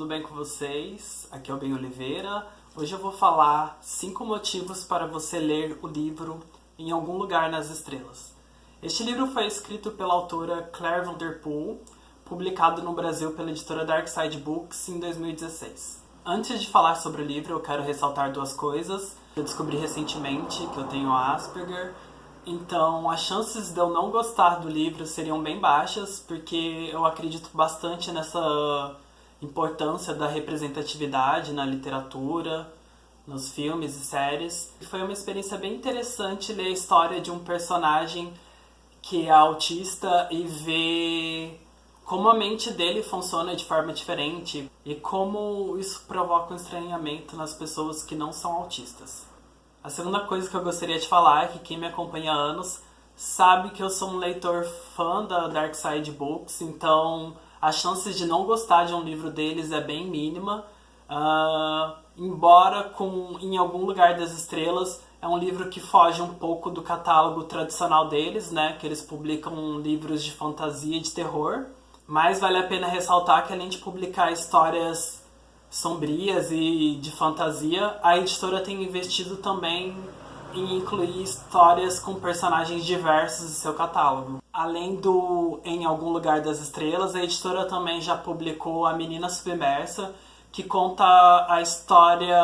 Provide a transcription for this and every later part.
tudo bem com vocês? Aqui é o Ben Oliveira. Hoje eu vou falar 5 motivos para você ler o livro Em Algum Lugar nas Estrelas. Este livro foi escrito pela autora Claire Vanderpool, publicado no Brasil pela editora Darkside Books em 2016. Antes de falar sobre o livro, eu quero ressaltar 2 coisas. Eu descobri recentemente que eu tenho Asperger, então as chances de eu não gostar do livro seriam bem baixas, porque eu acredito bastante nessa importância da representatividade na literatura, nos filmes e séries. Foi uma experiência bem interessante ler a história de um personagem que é autista e ver como a mente dele funciona de forma diferente e como isso provoca um estranhamento nas pessoas que não são autistas. A segunda coisa que eu gostaria de falar é que quem me acompanha há anos sabe que eu sou um leitor fã da Darkside Books, então as chances de não gostar de um livro deles é bem mínima. Embora Em Algum Lugar das Estrelas é um livro que foge um pouco do catálogo tradicional deles, né, que eles publicam livros de fantasia e de terror, mas vale a pena ressaltar que além de publicar histórias sombrias e de fantasia, a editora tem investido também em incluir histórias com personagens diversos em seu catálogo. Além do Em Algum Lugar das Estrelas, a editora também já publicou A Menina Submersa, que conta a história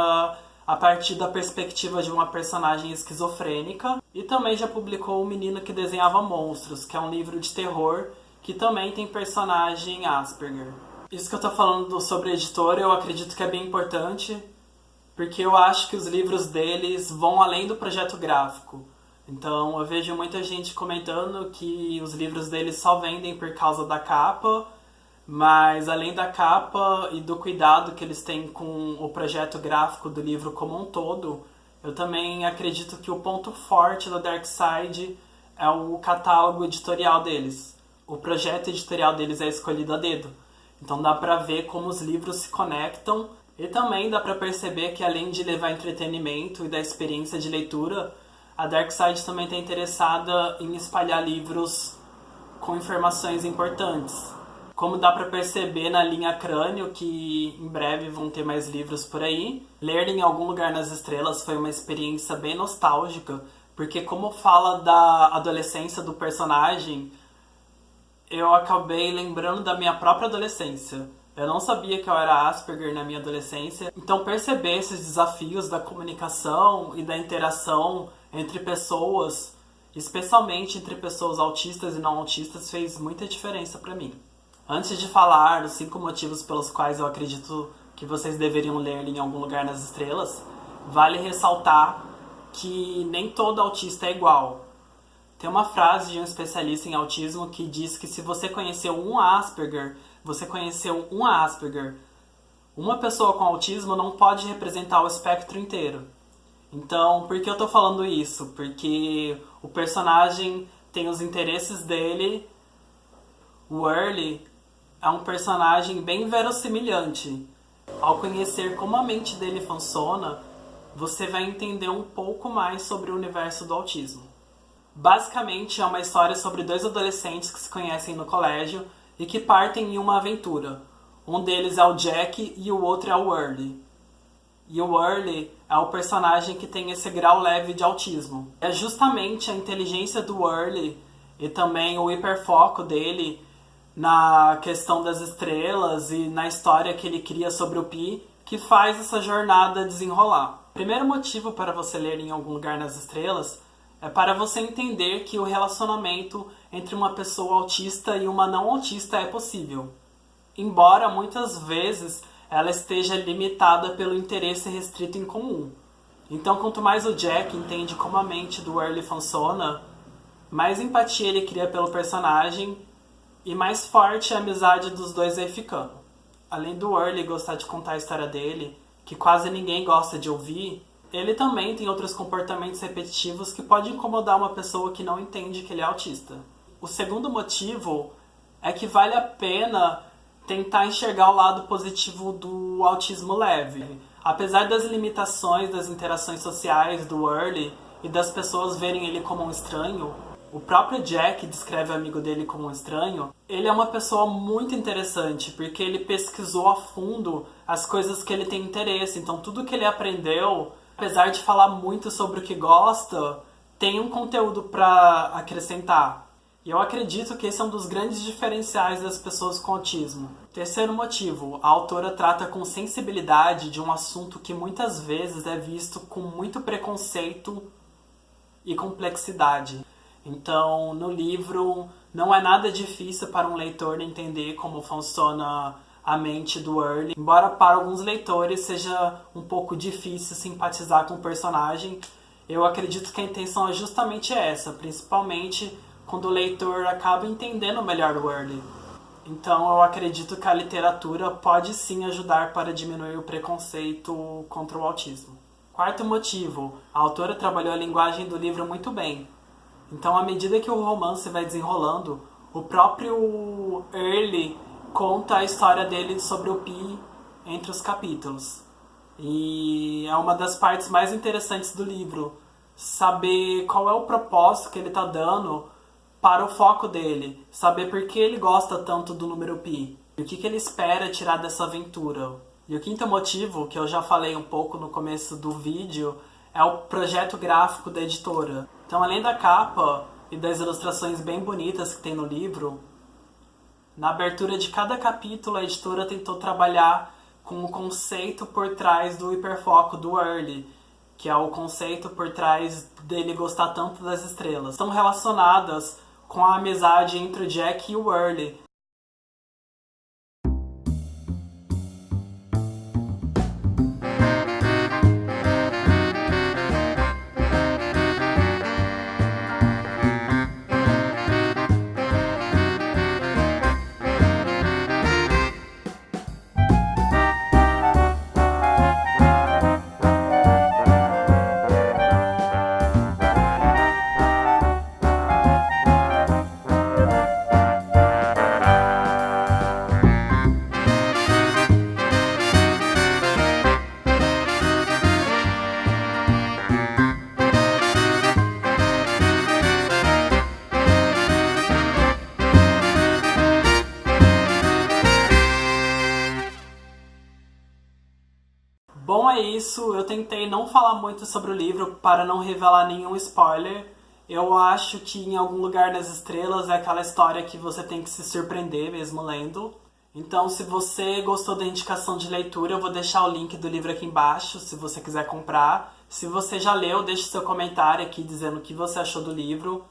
a partir da perspectiva de uma personagem esquizofrênica, e também já publicou O Menino que Desenhava Monstros, que é um livro de terror que também tem personagem Asperger. Isso que eu tô falando sobre a editora eu acredito que é bem importante, porque eu acho que os livros deles vão além do projeto gráfico. Então eu vejo muita gente comentando que os livros deles só vendem por causa da capa, mas além da capa e do cuidado que eles têm com o projeto gráfico do livro como um todo, eu também acredito que o ponto forte da Darkside é o catálogo editorial deles. O projeto editorial deles é escolhido a dedo. Então dá pra ver como os livros se conectam e também dá pra perceber que além de levar entretenimento e da experiência de leitura, a Darkside também está interessada em espalhar livros com informações importantes. Como dá pra perceber na linha Crânio, que em breve vão ter mais livros por aí, ler Em Algum Lugar nas Estrelas foi uma experiência bem nostálgica, porque como fala da adolescência do personagem, eu acabei lembrando da minha própria adolescência. Eu não sabia que eu era Asperger na minha adolescência, então perceber esses desafios da comunicação e da interação entre pessoas, especialmente entre pessoas autistas e não autistas, fez muita diferença pra mim. Antes de falar os 5 motivos pelos quais eu acredito que vocês deveriam ler Em Algum Lugar nas Estrelas, vale ressaltar que nem todo autista é igual. Tem uma frase de um especialista em autismo que diz que se você conheceu um Asperger, você conheceu um Asperger. Uma pessoa com autismo não pode representar o espectro inteiro. Então, por que eu tô falando isso? Porque o personagem tem os interesses dele. O Early é um personagem bem verossimilhante. Ao conhecer como a mente dele funciona, você vai entender um pouco mais sobre o universo do autismo. Basicamente, é uma história sobre 2 adolescentes que se conhecem no colégio e que partem em uma aventura. Um deles é o Jack e o outro é o Early. E o Early é o personagem que tem esse grau leve de autismo. É justamente a inteligência do Early e também o hiperfoco dele na questão das estrelas e na história que ele cria sobre o Pi que faz essa jornada desenrolar. O primeiro motivo para você ler Em Algum Lugar nas Estrelas é para você entender que o relacionamento entre uma pessoa autista e uma não autista é possível, embora muitas vezes ela esteja limitada pelo interesse restrito em comum. Então, quanto mais o Jack entende como a mente do Early funciona, mais empatia ele cria pelo personagem e mais forte a amizade dos dois vai ficando. Além do Early gostar de contar a história dele, que quase ninguém gosta de ouvir, ele também tem outros comportamentos repetitivos que podem incomodar uma pessoa que não entende que ele é autista. O segundo motivo é que vale a pena tentar enxergar o lado positivo do autismo leve. Apesar das limitações das interações sociais do Early e das pessoas verem ele como um estranho, O próprio Jack descreve o amigo dele como um estranho. Ele é uma pessoa muito interessante, porque ele pesquisou a fundo as coisas que ele tem interesse. Então tudo que ele aprendeu, apesar de falar muito sobre o que gosta, tem um conteúdo para acrescentar. E eu acredito que esse é um dos grandes diferenciais das pessoas com autismo. Terceiro motivo, a autora trata com sensibilidade de um assunto que muitas vezes é visto com muito preconceito e complexidade. Então, no livro, não é nada difícil para um leitor entender como funciona a mente do Early. Embora para alguns leitores seja um pouco difícil simpatizar com o personagem, eu acredito que a intenção é justamente essa, principalmente quando o leitor acaba entendendo melhor o Early. Então, eu acredito que a literatura pode sim ajudar para diminuir o preconceito contra o autismo. Quarto motivo, a autora trabalhou a linguagem do livro muito bem. Então, à medida que o romance vai desenrolando, o próprio Early conta a história dele sobre o Pi entre os capítulos. E é uma das partes mais interessantes do livro, saber qual é o propósito que ele está dando para o foco dele, saber por que ele gosta tanto do número Pi, e o que ele espera tirar dessa aventura. E o quinto motivo, que eu já falei um pouco no começo do vídeo, é o projeto gráfico da editora. Então, além da capa e das ilustrações bem bonitas que tem no livro, na abertura de cada capítulo a editora tentou trabalhar com o conceito por trás do hiperfoco do Early, que é o conceito por trás dele gostar tanto das estrelas. Estão relacionadas com a amizade entre o Jack e o Early. Bom, é isso. Eu tentei não falar muito sobre o livro para não revelar nenhum spoiler. Eu acho que Em Algum Lugar nas Estrelas é aquela história que você tem que se surpreender mesmo lendo. Então, se você gostou da indicação de leitura, eu vou deixar o link do livro aqui embaixo, se você quiser comprar. Se você já leu, deixe seu comentário aqui dizendo o que você achou do livro.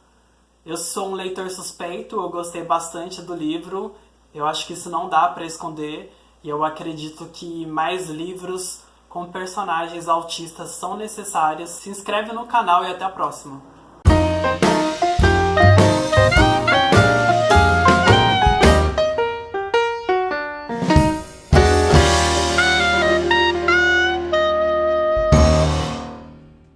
Eu sou um leitor suspeito, eu gostei bastante do livro. Eu acho que isso não dá para esconder. E eu acredito que mais livros com personagens autistas são necessários. Se inscreve no canal e até a próxima.